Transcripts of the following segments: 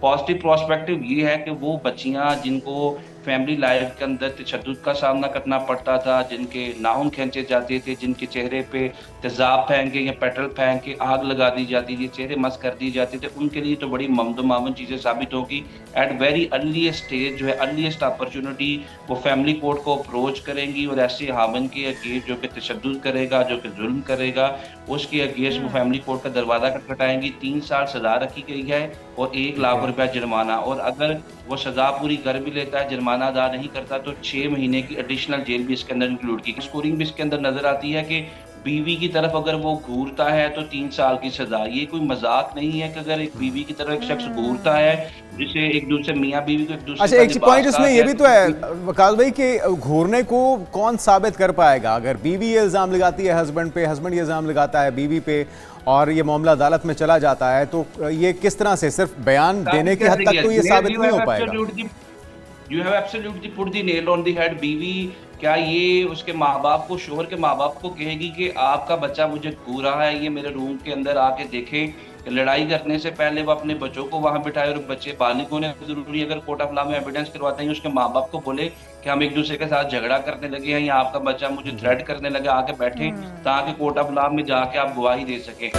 Positive prospective ये है कि वो बच्चियां जिनको फैमिली लाइफ के अंदर तशद्दुद का सामना करना पड़ता था, जिनके नाखून खींचे जाते थे, जिनके चेहरे पे तेजाब फेंक के या पेट्रोल फेंक के आग लगा दी जाती थी, चेहरे मस कर दिए जाते थे, उनके लिए तो बड़ी ममदो-मामून चीज़ें साबित होगी। एट वेरी अर्लीस्ट स्टेज जो है, अर्लीस्ट अपॉर्च्युनिटी वो फैमिली कोर्ट को अप्रोच करेंगी और ऐसे हामिन के अगेंस्ट जो कि तशद्दुद करेगा, जो कि जुल्म करेगा, उसके अगेंस्ट वो फैमिली कोर्ट का दरवाज़ा खटखटाएँगी। 3 साल सज़ा रखी गई है और 1 ठीक लाख है। रुपया जुर्माना, और अगर वो सज़ा पूरी कर भी लेता है, जुर्माना अदा नहीं करता, तो 6 महीने की एडिशनल जेल भी इसके अंदर इंक्लूड की। स्कोरिंग भी इसके अंदर नज़र आती है कि बीवी की तरफ अगर वो घूरता है तो 3 साल की सज़ा। ये कोई मज़ाक नहीं है कि अगर एक बीवी की तरफ एक शख्स घूरता है, जिसे एक-दूसरे मियाँ-बीवी को एक-दूसरे अच्छा, का एक पॉइंट लिबास कहा इसमें ये गया भी है, तो है तो वकास भाई कि घूरने को कौन साबित कर पाएगा? अगर बीवी ये इल्ज़ाम लगाती है हस्बैंड पे, हस्बैंड ये इल्ज़ाम लगाता है बीवी पे और ये मामला अदालत में चला जाता है, तो ये किस तरह से सिर्फ बयान देने साबित की हद कैसे तक किया? तो ये साबित नहीं हो पाएगा? You have absolutely put the nail on the head. बीवी क्या ये उसके माँ-बाप को, शौहर के माँ-बाप को कहेगी कि आपका बच्चा मुझे घूर रहा है, ये मेरे रूम के अंदर आके देखे? लड़ाई करने से पहले वो अपने बच्चों को वहाँ बिठाए, और बच्चे बालिग होने ज़रूरी है, अगर कोर्ट ऑफ लॉ में एविडेंस करवाते हैं, उसके माँ-बाप को बोले कि हम एक-दूसरे के साथ झगड़ा करने लगे हैं या आपका बच्चा मुझे जी। थ्रेट करने लगा, आके बैठे ताकि कोर्ट ऑफ लॉ में जाके आप गवाही दे सकें।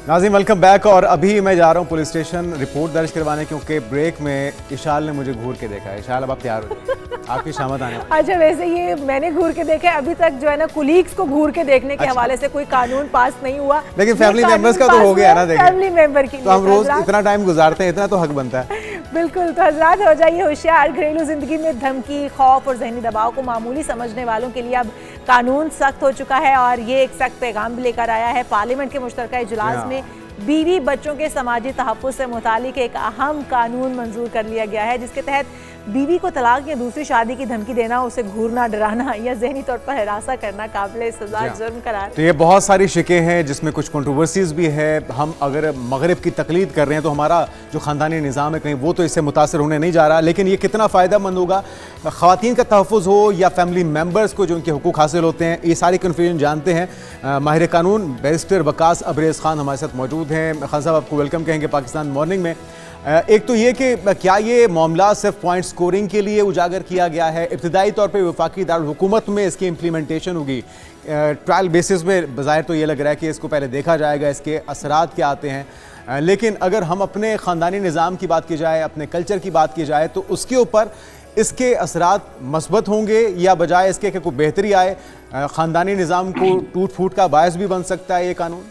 नाज़रीन, वेलकम बैक। और अभी मैं जा रहा हूँ पुलिस स्टेशन रिपोर्ट दर्ज करवाने, क्योंकि ब्रेक में इशाल ने मुझे घूर के देखा है। इशाल, अब आप तैयार हो जाइए, आपकी शामत आने वाली। अच्छा, वैसे ये मैंने घूर के देखा है, अभी तक जो है ना कुलीग्स को घूर के देखने के अच्छा। हवाले से कोई कानून पास नहीं हुआ। लेकिन ये फैमिली मेंबर्स का कानून तो हो पास गया हुआ ना, देखिए। फैमिली मेंबर के तो लिए। हम रोज हजरात, इतना टाइम गुजारते हैं, इतना तो हक बनता है। बिल्कुल, तो हजरात हो जाइए होशियार। घरेलू जिंदगी में धमकी, खौफ और जहनी दबाव को मामूली समझने वालों के लिए अब कानून सख्त हो चुका है, और ये एक सख्त पैगाम भी लेकर आया है। पार्लियामेंट के मुश्तरका इजलास में बीवी बच्चों के समाजी तहफ़्फ़ुज़ से मुतालिक एक अहम कानून मंजूर कर लिया गया है, जिसके तहत बीवी को तलाक या दूसरी शादी की धमकी देना, उसे घूरना, डराना या ज़हनी तौर पर हरासा करना काबिल सज़ा जुर्म करार। तो ये बहुत सारी शिकें हैं जिसमें कुछ कंट्रोवर्सीज भी है। हम अगर मगरिब की तकलीद कर रहे हैं तो हमारा जो ख़ानदानी निज़ाम है कहीं वो तो इससे मुतासर होने नहीं जा रहा, लेकिन ये कितना फ़ायदेमंद होगा ख़वातीन का तहफ़्फ़ुज़ हो या फैमिली मेम्बर्स को जो उनके हुकूक हासिल होते हैं, ये सारी कन्फ्यूजन जानते हैं। माहिर कानून बैरिस्टर वकास अबरेज़ खान हमारे साथ मौजूद हैं। खान साहब, आपको वेलकम कहेंगे पाकिस्तान मॉर्निंग में। एक तो ये कि क्या ये मामला सिर्फ पॉइंट स्कोरिंग के लिए उजागर किया गया है? इब्तदाई तौर पे वफाकी दारुल हुकूमत में इसकी इम्प्लीमेंटेशन होगी, ट्रायल बेसिस में बज़ाहिर तो ये लग रहा है कि इसको पहले देखा जाएगा, इसके असरात क्या आते हैं। लेकिन अगर हम अपने ख़ानदानी निज़ाम की बात की जाए, अपने कल्चर की बात की जाए, तो उसके ऊपर इसके असरात मस्बत होंगे या बजाय इसके कि कोई बेहतरी आए? ख़ानदानी निज़ाम को टूट फूट का बायस भी बन सकता है ये कानून?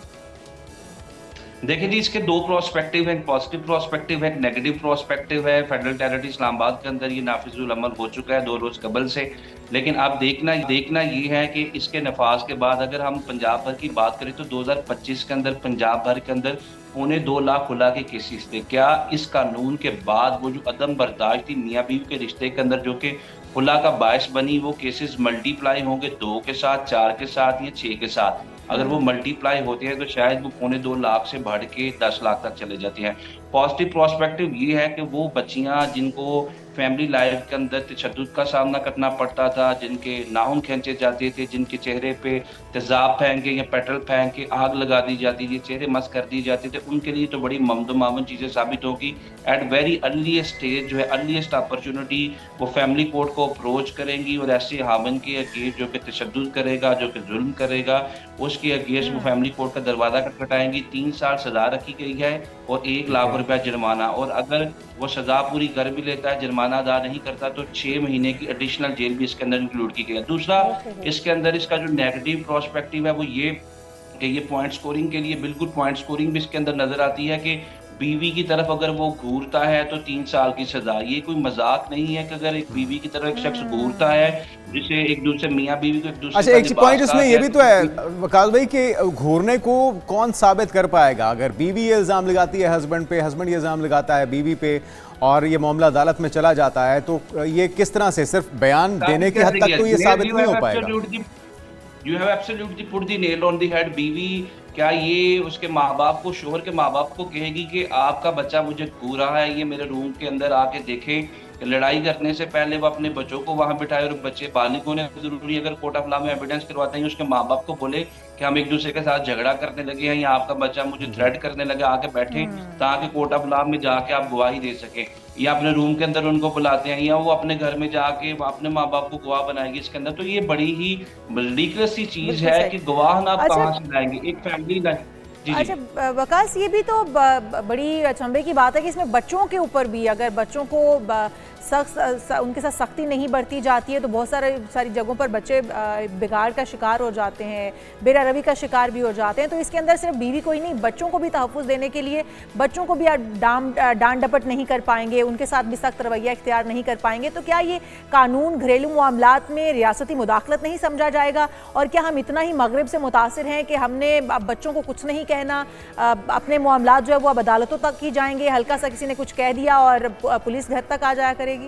देखिए जी, इसके 2 प्रोस्पेक्टिव हैं, एक पॉजिटिव प्रोस्पेक्टिव है, एक नेगेटिव प्रोस्पेक्टिव है। फेडरल टेरिटरी इस्लामाबाद के अंदर ये नाफिजुल अमल हो चुका है 2 रोज़ कबल से। लेकिन अब देखना ये है कि इसके नफाज के बाद अगर हम पंजाब भर की बात करें तो 2025 के अंदर पंजाब भर के अंदर 2.25 लाख खुला के केसेस थे। क्या इस कानून के बाद वो जो अदम बर्दाश्त थी मियाँ बीवी के रिश्ते के अंदर, जो कि खुला का बायस बनी, वो केसेस मल्टीप्लाई होंगे 2 के साथ, 4 के साथ या 6 के साथ? अगर वो मल्टीप्लाई होते हैं तो शायद वो 2.25 लाख से बढ़ के 10 लाख तक चले जाते हैं। पॉजिटिव प्रोस्पेक्टिव ये है कि वो बच्चियां जिनको फैमिली लाइफ के अंदर तशद्दुद का सामना करना पड़ता था, जिनके नाखून खींचे जाते थे, जिनके चेहरे पे तेजाब फेंक के या पेट्रोल फेंक के आग लगा दी जाती थी, चेहरे मस कर दिए जाते थे, उनके लिए तो बड़ी ममदो-मामून चीज़ें साबित होगी। एट वेरी अर्लीस्ट स्टेज जो है, अर्लीस्ट अपॉर्च्युनिटी वो फैमिली कोर्ट को अप्रोच करेंगी और ऐसे हामिन के अगेंस्ट जो कि तशद्दुद करेगा, जो कि जुल्म करेगा, उसके अगेंस्ट वो फैमिली कोर्ट का दरवाज़ा खटखटाएँगी। 3 साल सज़ा रखी गई है और 1 लाख रुपया जुर्माना, और अगर वो सज़ा पूरी कर भी लेता है, जुर्माना अदा नहीं करता, तो 6 महीने की एडिशनल जेल भी इसके अंदर इंक्लूड की गई है। दूसरा, इसके अंदर इसका जो नेगेटिव प्रोस्पेक्टिव है वो ये कि ये पॉइंट स्कोरिंग के लिए, बिल्कुल पॉइंट स्कोरिंग भी इसके अंदर नज़र आती है कि बीवी की तरफ अगर वो घूरता है तो 3 साल की सज़ा। ये कोई मज़ाक नहीं है कि अगर एक बीवी की तरफ एक शख्स घूरता है, जिसे एक-दूसरे मियाँ-बीवी को एक-दूसरे अच्छा, का एक पॉइंट लिबास इसमें कहा ये गया भी है, तो है तो वकास भाई कि घूरने को कौन साबित कर पाएगा? अगर बीवी ये इल्ज़ाम लगाती है हस्बैंड पे, हस्बैंड ये इल्ज़ाम लगाता है बीवी पे और ये मामला अदालत में चला जाता है, तो ये किस तरह से सिर्फ बयान देने की हद तक तो ये साबित नहीं हो पाएगा? You have absolutely put the nail on the head. बीवी क्या ये उसके माँ-बाप को, शौहर के माँ-बाप को कहेगी कि आपका बच्चा मुझे घूर रहा है, ये मेरे रूम के अंदर आके देखे? कि लड़ाई करने से पहले वो अपने बच्चों को वहां बिठाए, और बच्चे बालिग होने जरूरी है। अगर कोर्ट ऑफ लॉ में एविडेंस करवाते हैं, उसके माँ बाप को बोले कि हम एक दूसरे के साथ झगड़ा करने लगे हैं या आपका बच्चा मुझे थ्रेट करने लगा, आके बैठे ताकि कोर्ट ऑफ लॉ में जाके आप गवाही दे सके, या अपने रूम के अंदर उनको बुलाते हैं, या वो अपने घर में जाके अपने माँ बाप को गवाह बनाएंगे इसके अंदर। तो ये बड़ी ही रिडिकुलस सी चीज बिल्कुल है सही। कि गवाह ना आप अच्छा। कहाँ से लाएंगे, एक फैमिली लाए। जी जी। अच्छा वकास, ये भी तो बड़ी अचंभे की बात है कि इसमें बच्चों के ऊपर भी, अगर बच्चों को सख्त उनके साथ सख्ती नहीं बरती जाती है तो बहुत सारी जगहों पर बच्चे बिगाड़ का शिकार हो जाते हैं, बेरहमी का शिकार भी हो जाते हैं। तो इसके अंदर सिर्फ बीवी को ही नहीं, बच्चों को भी तहफ़्फ़ुज़ देने के लिए बच्चों को भी आप डांट डपट नहीं कर पाएंगे, उनके साथ भी सख्त रवैया इख्तियार नहीं कर पाएंगे। तो क्या ये कानून घरेलू मामलात में रियासती मुदाखलत नहीं समझा जाएगा? और क्या हम इतना ही मगरिब से मुतासिर हैं कि हमने अब बच्चों को कुछ नहीं कहना, अपने मामलात जो है वो अब अदालतों तक ही जाएंगे, हल्का सा किसी ने कुछ कह दिया और पुलिस घर तक आ जाया करेगी?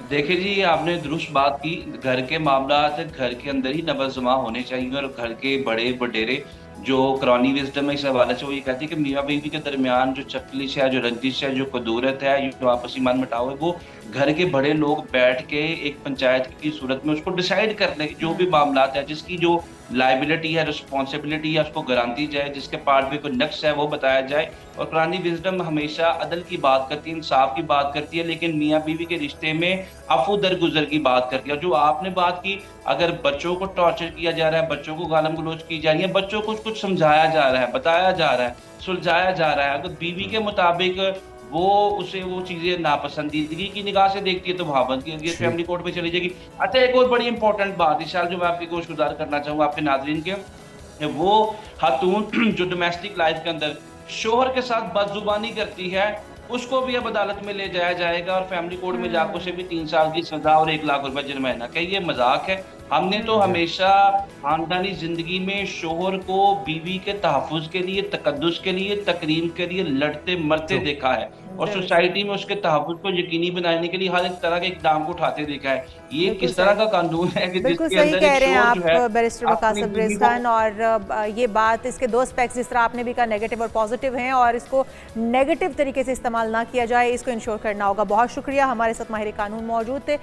देखिए जी, आपने दुरुस्त बात की। घर के मामलात घर के अंदर ही नबज़-जमा होने चाहिए, और घर के बड़े वडेरे जो कुरानी विज़डम है इस हवाले से वो ये कहती है कि मियाँ बीवी के दरमियान जो चकलिश है, जो रंजिश है, जो कदूरत है, जो आपसी मन मुटाव है, वो घर के बड़े लोग बैठ के एक पंचायत की सूरत में उसको डिसाइड कर लें। जो भी मामलात है, जिसकी जो लायबिलिटी है, रिस्पॉन्सिबिलिटी है, उसको गारंटी जाए, जिसके पार्ट में कोई नक्स है वो बताया जाए। और कुरानी विज़डम हमेशा अदल की बात करती है, इंसाफ की बात करती है, लेकिन मियाँ बीवी के रिश्ते में अफ़ू दरगुज़र की बात करती है। और जो आपने बात की, अगर बच्चों को टॉर्चर किया जा रहा है, बच्चों को गालम गलौज की जा रही है, बच्चों को कुछ समझाया जा रहा है, बताया जा रहा है, सुलझाया जा रहा है, अगर बीवी के मुताबिक वो उसे वो चीज़ें नापसंदीदगी की निगाह से देखती है तो वहाँ बंद की फैमिली कोर्ट में चली जाएगी। अच्छा, एक और बड़ी इंपॉर्टेंट बात इस साल जो मैं आपकी गोशगुजार करना चाहूँगा आपके नाज़रीन के, वो खातून जो डोमेस्टिक लाइफ के अंदर शोहर के साथ बदजुबानी करती है, उसको भी अब अदालत में ले जाया जाएगा और फैमिली कोर्ट में जाकर उसे भी 3 साल की सजा और 1 लाख रुपए जुर्माना। क्या ये मजाक है? हमने तो हमेशा खानदानी जिंदगी में शोहर को बीवी के तहफ़्फ़ुज़ के लिए, तकद्दुस के लिए, तकरीम के लिए लड़ते मरते देखा है, और सोसाइटी में उसके तहफ़्फ़ुज़ को यकीनी बनाने के लिए हर एक तरह के इक़दाम को उठाते देखा है। ये किस तरह का कानून है कि बिल्कुल जिसके सही अंदर कह एक रहे हैं शोहर आप जो है बैरिस्टर वकास अपनी बीवी अब्रेज़ को खान। और ये बात, इसके दो एस्पेक्ट्स जिस तरह आपने भी कहा, नेगेटिव और पॉजिटिव हैं, और इसको नेगेटिव तरीके से इस्तेमाल ना किया जाए, इसको इंश्योर करना होगा। बहुत शुक्रिया, हमारे साथ माहिर कानून मौजूद थे।